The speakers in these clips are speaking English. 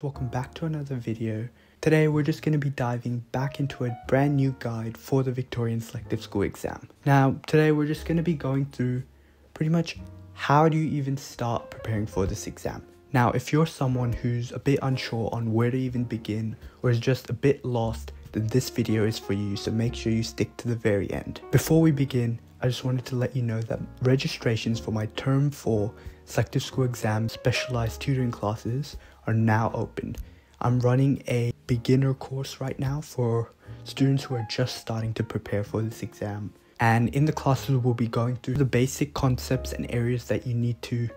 Welcome back to another video. Today we're just going to be diving back into a brand new guide for the Victorian Selective School Exam. Now today we're just going to be going through pretty much how do you even start preparing for this exam. Now if you're someone who's a bit unsure on where to even begin or is just a bit lost, then this video is for you, so make sure you stick to the very end. Before we begin, I just wanted to let you know that registrations for my Term 4 Selective School Exam specialized tutoring classes are now open. I'm running a beginner course right now for students who are just starting to prepare for this exam. And in the classes, we'll be going through the basic concepts and areas that you need to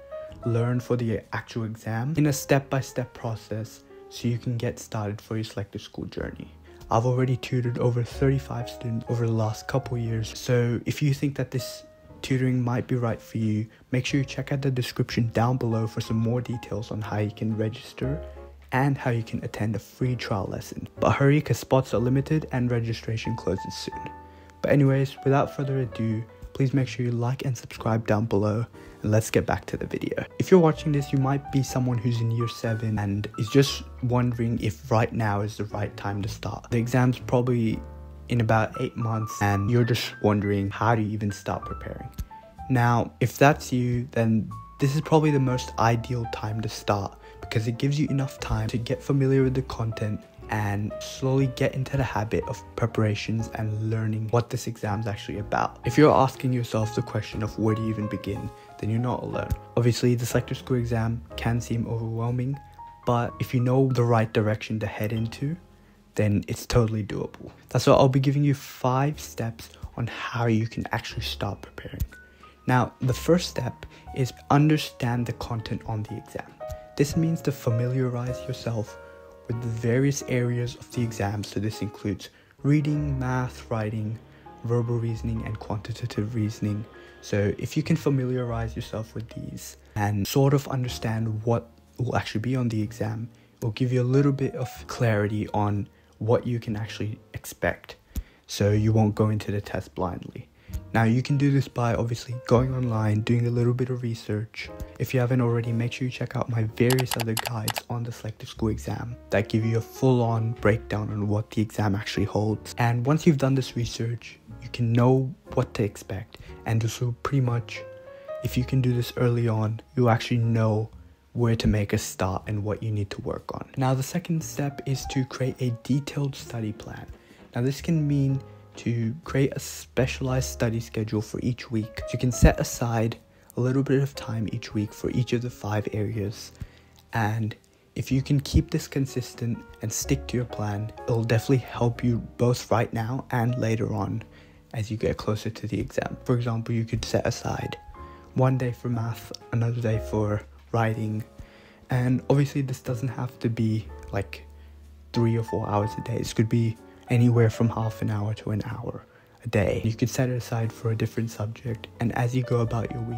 learn for the actual exam in a step-by-step process so you can get started for your selective school journey. I've already tutored over 35 students over the last couple years, so if you think that this tutoring might be right for you, make sure you check out the description down below for some more details on how you can register and how you can attend a free trial lesson. But hurry, because spots are limited and registration closes soon. But anyways, without further ado, please make sure you like and subscribe down below, and let's get back to the video. If you're watching this, you might be someone who's in year 7 and is just wondering if right now is the right time to start. The exam's probably in about 8 months and you're just wondering how do you even start preparing. Now if that's you, then this is probably the most ideal time to start because it gives you enough time to get familiar with the content and slowly get into the habit of preparations and learning what this exam is actually about. If you're asking yourself the question of where do you even begin, then you're not alone. Obviously the selective school exam can seem overwhelming, but if you know the right direction to head into, then it's totally doable. That's why I'll be giving you 5 steps on how you can actually start preparing. Now, the first step is understand the content on the exam. This means to familiarize yourself with the various areas of the exam. So this includes reading, math, writing, verbal reasoning, and quantitative reasoning. So if you can familiarize yourself with these and sort of understand what will actually be on the exam, it will give you a little bit of clarity on what you can actually expect, so you won't go into the test blindly. Now you can do this by obviously going online, doing a little bit of research. If you haven't already, make sure you check out my various other guides on the selective school exam that give you a full-on breakdown on what the exam actually holds. And once you've done this research, you can know what to expect, and this will pretty much, if you can do this early on, you'll actually know where to make a start and what you need to work on. Now the second step is to create a detailed study plan. Now this can mean to create a specialized study schedule for each week. So you can set aside a little bit of time each week for each of the 5 areas, and if you can keep this consistent and stick to your plan, it'll definitely help you both right now and later on as you get closer to the exam. For example, you could set aside one day for math, another day for writing, and obviously this doesn't have to be like 3 or 4 hours a day. This could be anywhere from half an hour to an hour a day. You could set it aside for a different subject, and as you go about your week,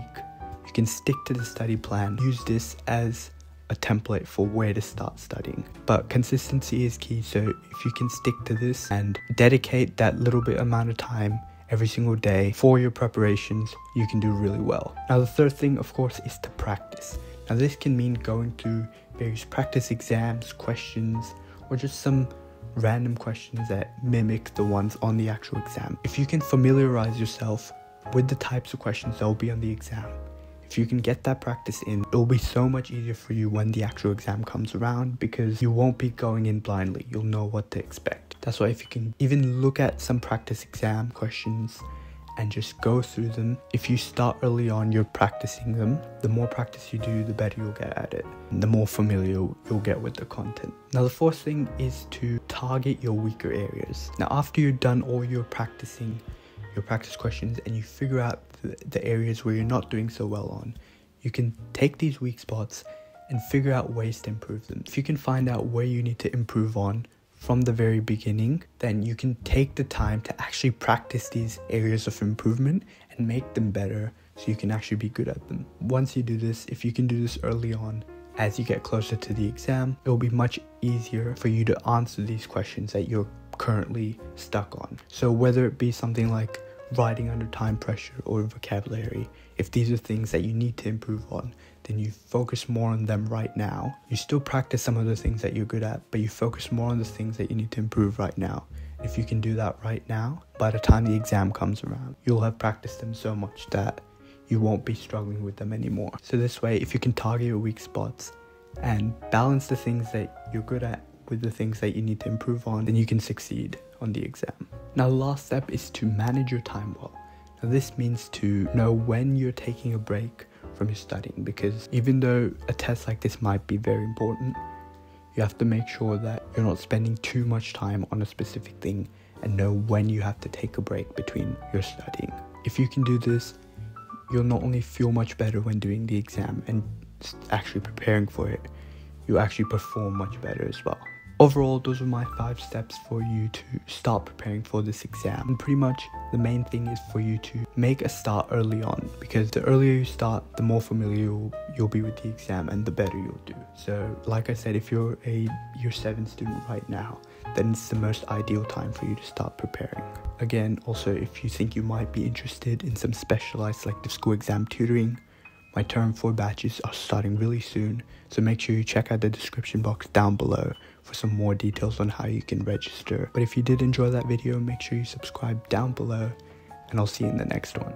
you can stick to the study plan. Use this as a template for where to start studying. But consistency is key, so if you can stick to this and dedicate that little bit amount of time every single day for your preparations, you can do really well. Now the third thing, of course, is to practice. Now this can mean going through various practice exams, questions, or just some random questions that mimic the ones on the actual exam. If you can familiarize yourself with the types of questions that will be on the exam, if you can get that practice in, it'll be so much easier for you when the actual exam comes around because you won't be going in blindly. You'll know what to expect. That's why if you can even look at some practice exam questions and just go through them, if you start early on, you're practicing them. The more practice you do, the better you'll get at it, and the more familiar you'll get with the content. Now the fourth thing is to target your weaker areas. Now after you're done all your practicing, your practice questions, and you figure out the areas where you're not doing so well on, you can take these weak spots and figure out ways to improve them. If you can find out where you need to improve on from the very beginning, then you can take the time to actually practice these areas of improvement and make them better so you can actually be good at them. Once you do this, if you can do this early on, as you get closer to the exam, it will be much easier for you to answer these questions that you're currently stuck on. So whether it be something like writing under time pressure or vocabulary, if these are things that you need to improve on, then you focus more on them right now. You still practice some of the things that you're good at, but you focus more on the things that you need to improve right now. If you can do that right now, by the time the exam comes around, you'll have practiced them so much that you won't be struggling with them anymore. So this way, if you can target your weak spots and balance the things that you're good at with the things that you need to improve on, then you can succeed on the exam. Now, the last step is to manage your time well. Now, this means to know when you're taking a break from your studying, because even though a test like this might be very important, you have to make sure that you're not spending too much time on a specific thing and know when you have to take a break between your studying. If you can do this, you'll not only feel much better when doing the exam and actually preparing for it, you actually perform much better as well. Overall, those are my 5 steps for you to start preparing for this exam. And pretty much the main thing is for you to make a start early on, because the earlier you start, the more familiar you'll be with the exam and the better you'll do. So like I said, if you're a year 7 student right now, then it's the most ideal time for you to start preparing. Again, also, if you think you might be interested in some specialized selective school exam tutoring, my term 4 batches are starting really soon, so make sure you check out the description box down below for some more details on how you can register. But if you did enjoy that video, make sure you subscribe down below, and I'll see you in the next one.